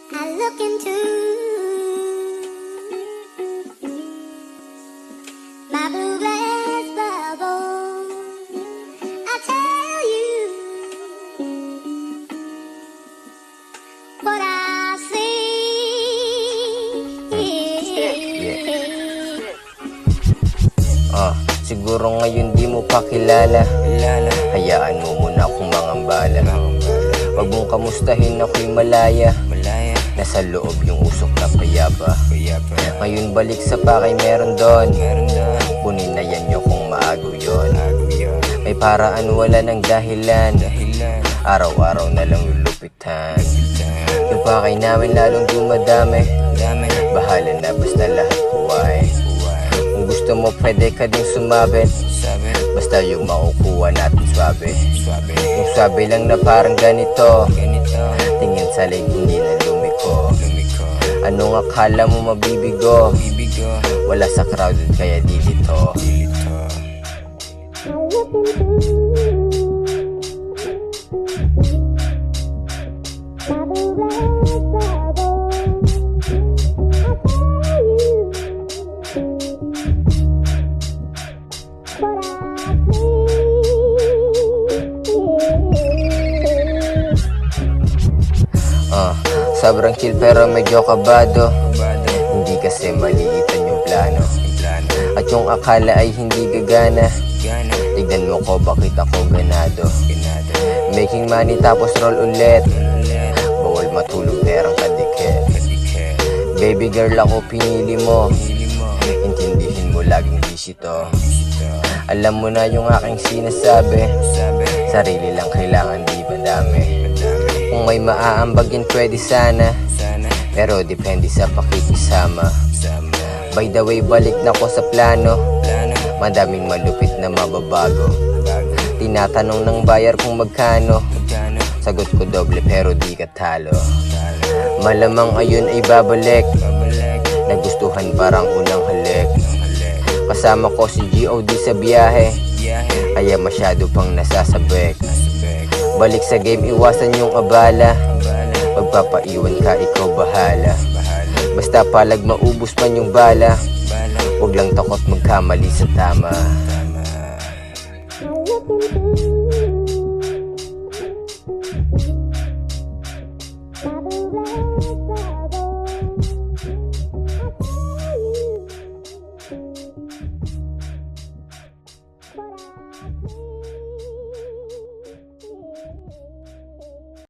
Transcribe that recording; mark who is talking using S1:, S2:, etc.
S1: I look into my blue glass bubble. I tell you what I see.
S2: Siguro ngayon di mo pa kilala. Hayaan mo muna akong mangambala. Wag mong kamustahin ako'y malaya. Nasa loob yung usok na payaba. Ngayon balik sa pakay meron doon. Kunin na yan nyo kung maagaw yun. May paraan wala ng dahilan. Araw-araw na lang lulupitan. Yung pakay namin lalong dumadami. Bahala na basta lahat huway. Kung gusto mo pwede ka ding sumabit. Basta yung makukuha natin swabe. Yung swabe lang na parang ganito. Tingin sa leg hindi na lumiko. Anong akala mo mabibigo? Wala sa crowded kaya di dito. Sobrang chill pero medyo kabado. Hindi kasi maliitan yung plano. At yung akala ay hindi gagana. Tignan mo ko bakit ako ganado. Making money tapos roll ulit. Bawal matulog perang kadikit. Baby girl ako pinili mo. Intindihin mo laging bisito. Alam mo na yung aking sinasabi. Sarili lang kailangan di madami. Kung may maaambagin pwede sana. Pero depende sa pakikisama. By the way balik na ko sa plano. Madaming malupit na mababago. Tinatanong ng bayar kung magkano. Sagot ko doble pero di ka talo. Malamang ayun ay babalik. Nagustuhan parang unang halik. Kasama ko si G.O.D sa biyahe. Kaya masyado pang nasasabik. Balik sa game, iwasan yung abala. Pagpapaiwan ka, ikaw bahala. Basta palag maubos man yung bala. Huwag lang takot magkamali sa tama.